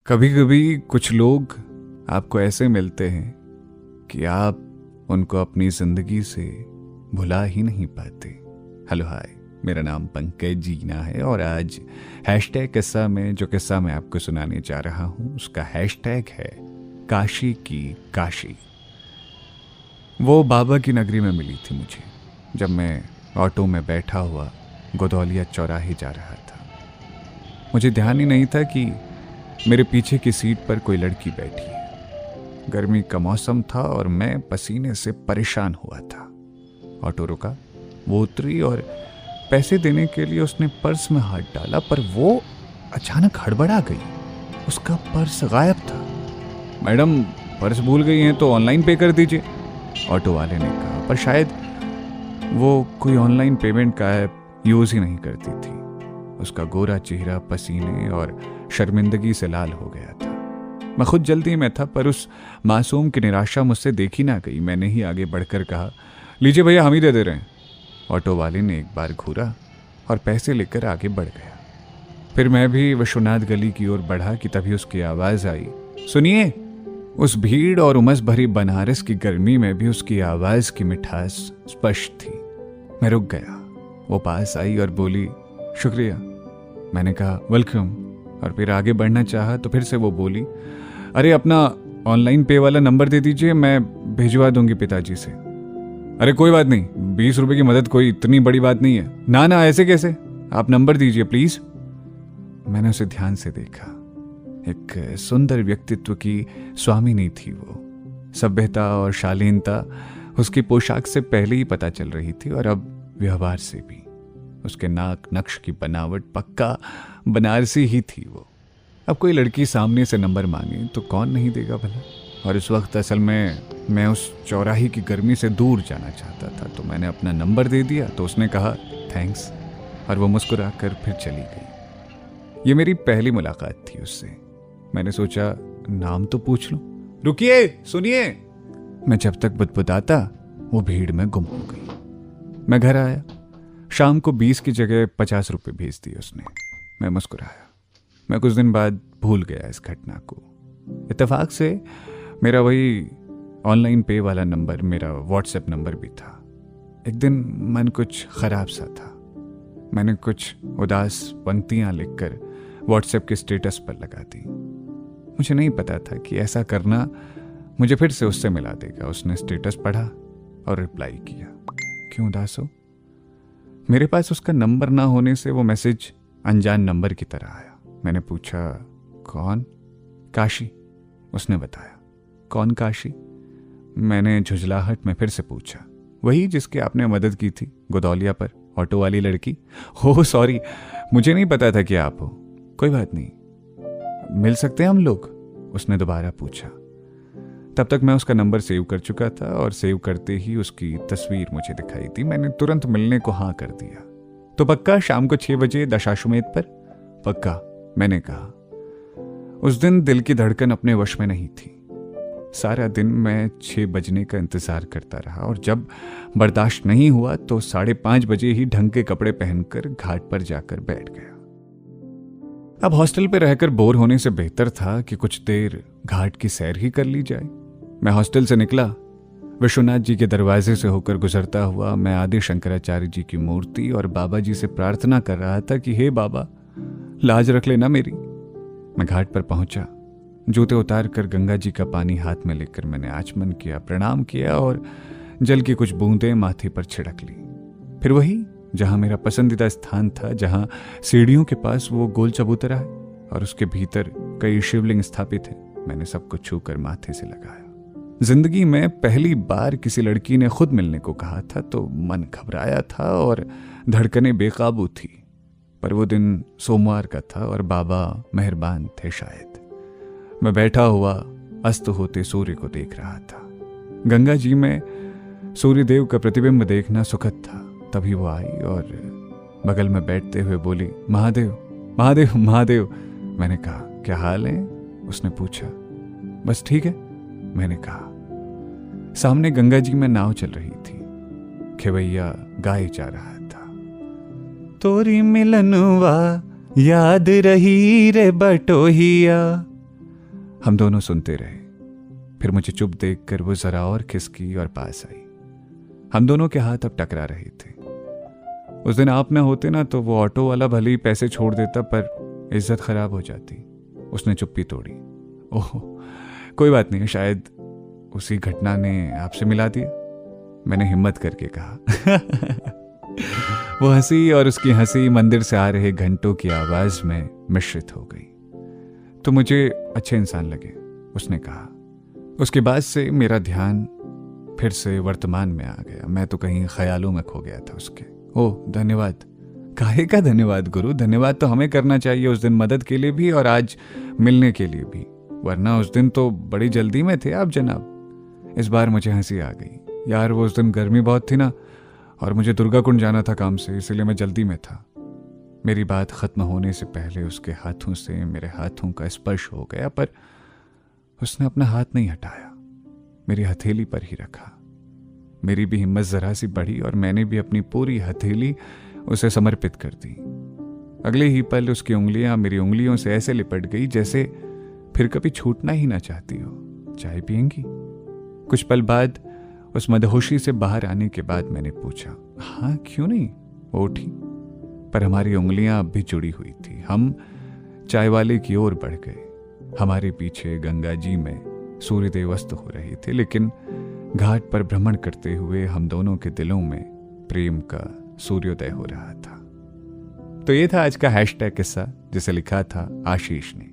कभी कभी कुछ लोग आपको ऐसे मिलते हैं कि आप उनको अपनी जिंदगी से भुला ही नहीं पाते। हेलो हाय, मेरा नाम पंकज जीना है और आज हैशटैग किस्सा में जो किस्सा मैं आपको सुनाने जा रहा हूँ उसका हैशटैग है काशी की काशी। वो बाबा की नगरी में मिली थी मुझे जब मैं ऑटो में बैठा हुआ गोदौलिया चौराहे जा रहा था। मुझे ध्यान ही नहीं था कि मेरे पीछे की सीट पर कोई लड़की बैठी है। गर्मी का मौसम था और मैं पसीने से परेशान हुआ था। ऑटो रुका, वो उतरी और पैसे देने के लिए उसने पर्स में हाथ डाला, पर वो अचानक हड़बड़ा गई। उसका पर्स गायब था। मैडम, पर्स भूल गई हैं तो ऑनलाइन पे कर दीजिए, ऑटो वाले ने कहा, पर शायद वो कोई ऑनलाइन पेमेंट का ऐप यूज़ ही नहीं करती थी। उसका गोरा चेहरा पसीने और शर्मिंदगी से लाल हो गया था। मैं खुद जल्दी में था, पर उस मासूम की निराशा मुझसे देखी ना गई। मैंने ही आगे बढ़कर कहा, लीजिए भैया, हम ही दे रहे हैं। ऑटो वाले ने एक बार घूरा और पैसे लेकर आगे बढ़ गया। फिर मैं भी विश्वनाथ गली की ओर बढ़ा कि तभी उसकी आवाज़ आई, सुनिए। उस भीड़ और उमस भरी बनारस की गर्मी में भी उसकी आवाज़ की मिठास स्पष्ट थी। मैं रुक गया। वो पास आई और बोली, शुक्रिया। मैंने कहा, वेलकम, और फिर आगे बढ़ना चाहा तो फिर से वो बोली, अरे अपना ऑनलाइन पे वाला नंबर दे दीजिए, मैं भिजवा दूंगी पिताजी से। अरे कोई बात नहीं, 20 रुपए की मदद कोई इतनी बड़ी बात नहीं है। ना ना, ऐसे कैसे, आप नंबर दीजिए प्लीज। मैंने उसे ध्यान से देखा। एक सुंदर व्यक्तित्व की स्वामिनी थी वो। सभ्यता और शालीनता उसकी पोशाक से पहले ही पता चल रही थी और अब व्यवहार से भी। उसके नाक नक्श की बनावट पक्का बनारसी ही थी वो। अब कोई लड़की सामने से नंबर मांगे तो कौन नहीं देगा भला। और इस वक्त असल में मैं उस चौराहे की गर्मी से दूर जाना चाहता था, तो मैंने अपना नंबर दे दिया। तो उसने कहा थैंक्स, और वो मुस्कुरा कर फिर चली गई। ये मेरी पहली मुलाकात थी उससे। मैंने सोचा नाम तो पूछ लूं। रुकिए, सुनिए। मैं जब तक बुदबुदाता वो भीड़ में गुम हो गई। मैं घर आया। शाम को 20 की जगह 50 रुपये भेज दिए उसने। मैं मुस्कुराया। मैं कुछ दिन बाद भूल गया इस घटना को। इत्तेफाक से मेरा वही ऑनलाइन पे वाला नंबर मेरा व्हाट्सएप नंबर भी था। एक दिन मन कुछ खराब सा था। मैंने कुछ उदास पंक्तियां लिखकर व्हाट्सएप के स्टेटस पर लगा दी। मुझे नहीं पता था कि ऐसा करना मुझे फिर से उससे मिला देगा। उसने स्टेटस पढ़ा और रिप्लाई किया, क्यों उदास हो? मेरे पास उसका नंबर ना होने से वो मैसेज अनजान नंबर की तरह आया। मैंने पूछा, कौन? काशी, उसने बताया। कौन काशी? मैंने झुंझलाहट में फिर से पूछा। वही जिसकी आपने मदद की थी गोदौलिया पर, ऑटो वाली लड़की। हो सॉरी, मुझे नहीं पता था कि आप हो। कोई बात नहीं, मिल सकते हैं हम लोग? उसने दोबारा पूछा। तब तक मैं उसका नंबर सेव कर चुका था और सेव करते ही उसकी तस्वीर मुझे दिखाई दी। मैंने तुरंत मिलने को हाँ कर दिया। तो पक्का शाम को 6 बजे दशाश्वमेध पर? पक्का, मैंने कहा। उस दिन दिल की धड़कन अपने वश में नहीं थी। सारा दिन मैं 6 बजने का इंतजार करता रहा और जब बर्दाश्त नहीं हुआ तो 5:30 बजे ही ढंग के कपड़े पहनकर घाट पर जाकर बैठ गया। अब हॉस्टल पे रहकर बोर होने से बेहतर था कि कुछ देर घाट की सैर ही कर ली जाए। मैं हॉस्टल से निकला। विश्वनाथ जी के दरवाजे से होकर गुजरता हुआ मैं आदि शंकराचार्य जी की मूर्ति और बाबा जी से प्रार्थना कर रहा था कि हे बाबा, लाज रख लेना मेरी। मैं घाट पर पहुंचा। जूते उतार कर गंगा जी का पानी हाथ में लेकर मैंने आचमन किया, प्रणाम किया और जल की कुछ बूंदें माथे पर छिड़क ली। फिर वही जहां मेरा पसंदीदा स्थान था, जहां सीढ़ियों के पास वो गोल चबूतरा है और उसके भीतर कई शिवलिंग स्थापित हैं, मैंने सबको छूकर माथे से लगाया। जिंदगी में पहली बार किसी लड़की ने खुद मिलने को कहा था तो मन घबराया था और धड़कनें बेकाबू थी। पर वो दिन सोमवार का था और बाबा मेहरबान थे शायद। मैं बैठा हुआ अस्त होते सूर्य को देख रहा था। गंगा जी में सूर्यदेव का प्रतिबिंब देखना सुखद था। तभी वो आई और बगल में बैठते हुए बोली, महादेव महादेव महादेव। मैंने कहा, क्या हाल है? उसने पूछा। बस ठीक है, मैंने कहा। सामने गंगा जी में नाव चल रही थी। खेवैया गाए जा रहा था, तोरी मिलनवा याद रही रे बटोहिया, हम दोनों सुनते रहे। फिर मुझे चुप देखकर वो जरा और खिसकी और पास आई। हम दोनों के हाथ अब टकरा रहे थे। उस दिन आप ना होते ना तो वो ऑटो वाला भले ही पैसे छोड़ देता, पर इज्जत खराब हो जाती। उसने चुप्पी तोड़ी। ओह, कोई बात नहीं, शायद उसी घटना ने आपसे मिला दिया, मैंने हिम्मत करके कहा। वो हंसी और उसकी हंसी मंदिर से आ रहे घंटों की आवाज में मिश्रित हो गई। तो मुझे अच्छे इंसान लगे, उसने कहा। उसके बाद से मेरा ध्यान फिर से वर्तमान में आ गया। मैं तो कहीं ख्यालों में खो गया था उसके। ओह धन्यवाद। काहे का धन्यवाद गुरु, धन्यवाद तो हमें करना चाहिए, उस दिन मदद के लिए भी और आज मिलने के लिए भी, वरना उस दिन तो बड़ी जल्दी में थे आप जनाब। इस बार मुझे हंसी आ गई। यार वो उस दिन गर्मी बहुत थी ना, और मुझे दुर्गा कुंड जाना था काम से, इसलिए मैं जल्दी में था। मेरी बात खत्म होने से पहले उसके हाथों से मेरे हाथों का स्पर्श हो गया, पर उसने अपना हाथ नहीं हटाया, मेरी हथेली पर ही रखा। मेरी भी हिम्मत जरा सी बढ़ी और मैंने भी अपनी पूरी हथेली उसे समर्पित कर दी। अगले ही पल उसकी उंगलियां मेरी उंगलियों से ऐसे लिपट गई जैसे फिर कभी छूटना ही ना चाहती हो। चाय पियेंगी? कुछ पल बाद उस मदहोशी से बाहर आने के बाद मैंने पूछा, हाँ क्यों नहीं। वो उठी, पर हमारी उंगलियां अब भी जुड़ी हुई थी। हम चाय वाले की ओर बढ़ गए। हमारे पीछे गंगा जी में सूर्यदेव अस्त हो रहे थे, लेकिन घाट पर भ्रमण करते हुए हम दोनों के दिलों में प्रेम का सूर्योदय हो रहा था। तो ये था आज का हैशटैग किस्सा, जिसे लिखा था आशीष ने।